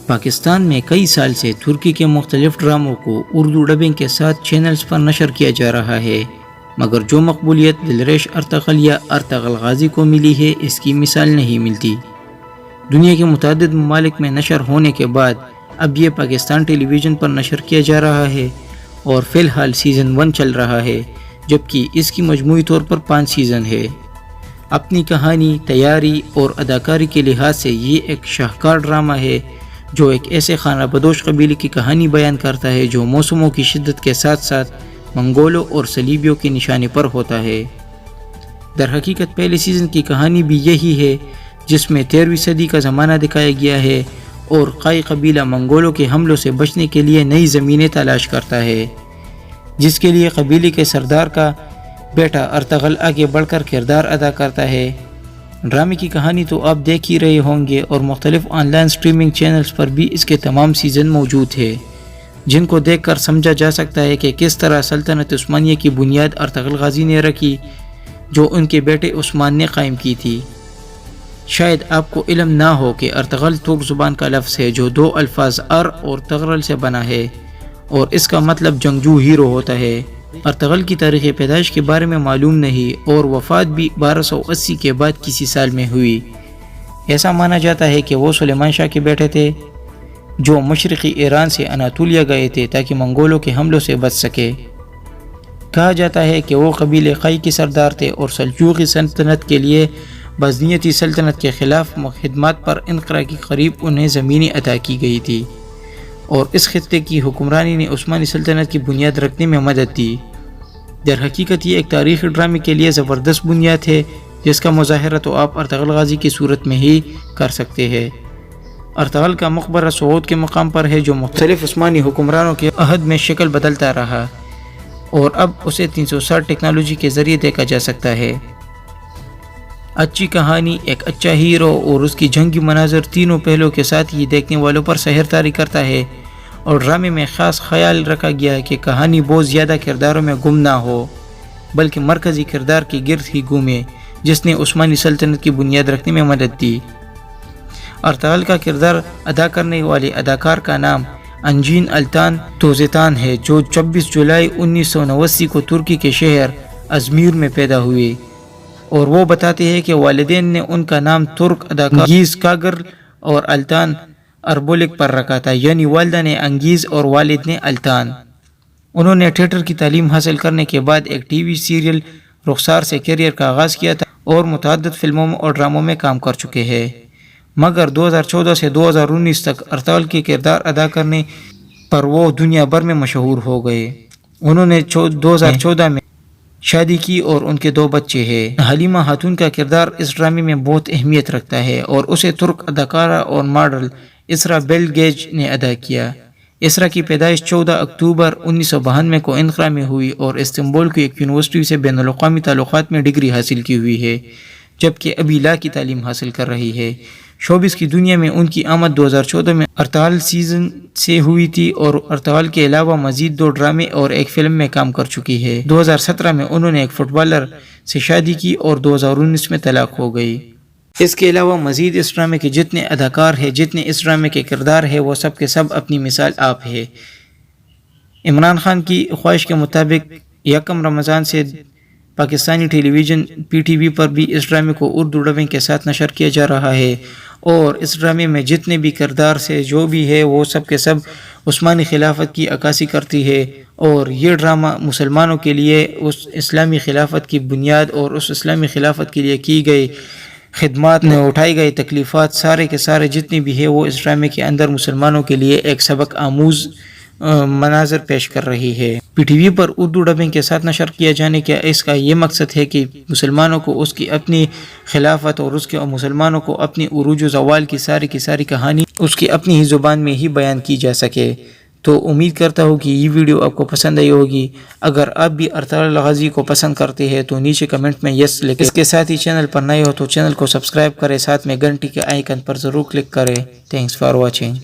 پاکستان میں کئی سال سے ترکی کے مختلف ڈراموں کو اردو ڈبنگ کے ساتھ چینلز پر نشر کیا جا رہا ہے، مگر جو مقبولیت دلریش ارطغرل یا ارطغرل غازی کو ملی ہے اس کی مثال نہیں ملتی۔ دنیا کے متعدد ممالک میں نشر ہونے کے بعد اب یہ پاکستان ٹیلی ویژن پر نشر کیا جا رہا ہے اور فی الحال سیزن 1 چل رہا ہے، جبکہ اس کی مجموعی طور پر 5 سیزن ہے۔ اپنی کہانی، تیاری اور اداکاری کے لحاظ سے یہ ایک شاہکار ڈرامہ ہے جو ایک ایسے خانہ بدوش قبیلے کی کہانی بیان کرتا ہے جو موسموں کی شدت کے ساتھ ساتھ منگولوں اور صلیبیوں کے نشانے پر ہوتا ہے۔ در حقیقت پہلے سیزن کی کہانی بھی یہی ہے، جس میں 13ویں صدی کا زمانہ دکھایا گیا ہے اور قائی قبیلہ منگولوں کے حملوں سے بچنے کے لیے نئی زمینیں تلاش کرتا ہے، جس کے لیے قبیلے کے سردار کا بیٹا ارطغرل آگے بڑھ کر کردار ادا کرتا ہے۔ ڈرامے کی کہانی تو آپ دیکھ ہی رہے ہوں گے اور مختلف آن لائن سٹریمنگ چینلز پر بھی اس کے تمام سیزن موجود ہے، جن کو دیکھ کر سمجھا جا سکتا ہے کہ کس طرح سلطنت عثمانیہ کی بنیاد ارطغرل غازی نے رکھی، جو ان کے بیٹے عثمان نے قائم کی تھی۔ شاید آپ کو علم نہ ہو کہ ارطغرل ترک زبان کا لفظ ہے جو 2 الفاظ ار اور تغرل سے بنا ہے اور اس کا مطلب جنگجو ہیرو ہوتا ہے۔ ارطغرل کی تاریخ پیدائش کے بارے میں معلوم نہیں اور وفات بھی 1280 کے بعد کسی سال میں ہوئی۔ ایسا مانا جاتا ہے کہ وہ سلیمان شاہ کے بیٹے تھے جو مشرقی ایران سے اناطولیہ گئے تھے تاکہ منگولوں کے حملوں سے بچ سکے۔ کہا جاتا ہے کہ وہ قبیلے قائی کے سردار تھے اور سلجوقی سلطنت کے لیے بازنطینی سلطنت کے خلاف خدمات پر انقرہ کے قریب انہیں زمینیں عطا کی گئی تھی اور اس خطے کی حکمرانی نے عثمانی سلطنت کی بنیاد رکھنے میں مدد دی۔ در حقیقت یہ ایک تاریخی ڈرامے کے لیے زبردست بنیاد ہے جس کا مظاہرہ تو آپ ارطغرل غازی کی صورت میں ہی کر سکتے ہیں۔ ارطغرل کا مقبرہ سعود کے مقام پر ہے جو مختلف عثمانی حکمرانوں کے عہد میں شکل بدلتا رہا اور اب اسے 360 ٹیکنالوجی کے ذریعے دیکھا جا سکتا ہے۔ اچھی کہانی، ایک اچھا ہیرو اور اس کی جنگی مناظر، تینوں پہلوں کے ساتھ یہ دیکھنے والوں پر سحر طاری کرتا ہے، اور ڈرامے میں خاص خیال رکھا گیا ہے کہ کہانی بہت زیادہ کرداروں میں گم نہ ہو بلکہ مرکزی کردار کے گرد ہی گھومے جس نے عثمانی سلطنت کی بنیاد رکھنے میں مدد دی۔ ارطغرل کا کردار ادا کرنے والے اداکار کا نام انجین التان توزیتان ہے، جو 26 جولائی 1989 کو ترکی کے شہر ازمیر میں پیدا ہوئے، اور وہ بتاتے ہیں کہ والدین نے ان کا نام ترک اداکار انگیز کاگرل اور التان اربولک پر رکھا تھا، یعنی والدہ نے انگیز اور والد نے التان۔ انہوں نے تھیٹر کی تعلیم حاصل کرنے کے بعد ایک ٹی وی سیریل رخسار سے کیریئر کا آغاز کیا تھا اور متعدد فلموں اور ڈراموں میں کام کر چکے ہیں، مگر 2014 سے 2019 تک ارطغرل کے کردار ادا کرنے پر وہ دنیا بھر میں مشہور ہو گئے۔ انہوں نے 2014 میں شادی کی اور ان کے 2 بچے ہیں۔ حلیمہ خاتون کا کردار اس ڈرامے میں بہت اہمیت رکھتا ہے اور اسے ترک اداکارہ اور ماڈل اسرا بیلگیج نے ادا کیا۔ اسرا کی پیدائش 14 اکتوبر 1992 کو انقرہ میں ہوئی اور استنبول کی ایک یونیورسٹی سے بین الاقوامی تعلقات میں ڈگری حاصل کی ہوئی ہے، جبکہ ابھی لا کی تعلیم حاصل کر رہی ہے۔ شوبز کی دنیا میں ان کی آمد 2014 میں ارطغرل سیزن سے ہوئی تھی اور ارطغرل کے علاوہ مزید 2 ڈرامے اور ایک فلم میں کام کر چکی ہے۔ 2017 میں انہوں نے ایک فٹ بالر سے شادی کی اور 2019 میں طلاق ہو گئی۔ اس کے علاوہ مزید اس ڈرامے کے جتنے اداکار ہیں، جتنے اس ڈرامے کے کردار ہیں، وہ سب کے سب اپنی مثال آپ ہے۔ عمران خان کی خواہش کے مطابق 1 رمضان سے پاکستانی ٹیلی ویژن PTV پر بھی اس ڈرامے کو اردو ڈبنگ کے ساتھ نشر کیا جا رہا ہے، اور اس ڈرامے میں جتنے بھی کردار سے جو بھی ہے وہ سب کے سب عثمانی خلافت کی عکاسی کرتی ہے، اور یہ ڈرامہ مسلمانوں کے لیے اس اسلامی خلافت کی بنیاد اور اس اسلامی خلافت کے لیے کی گئی خدمات نے اٹھائی گئی تکلیفات سارے کے سارے جتنے بھی ہے وہ اس ڈرامے کے اندر مسلمانوں کے لیے ایک سبق آموز مناظر پیش کر رہی ہے۔ PTV پر اردو ڈبنگ کے ساتھ نشر کیا جانے کا اس کا یہ مقصد ہے کہ مسلمانوں کو اس کی اپنی خلافت اور اس کے مسلمانوں کو اپنی عروج و زوال کی ساری کہانی اس کی اپنی ہی زبان میں ہی بیان کی جا سکے۔ تو امید کرتا ہوں کہ یہ ویڈیو آپ کو پسند آئی ہوگی۔ اگر آپ بھی ارطغرل غازی کو پسند کرتے ہیں تو نیچے کمنٹ میں یس لکھیں۔ اس کے ساتھ ہی چینل پر نئے ہو تو چینل کو سبسکرائب کریں، ساتھ میں گھنٹی کے آئیکن پر ضرور کلک کریں۔ Thanks for watching.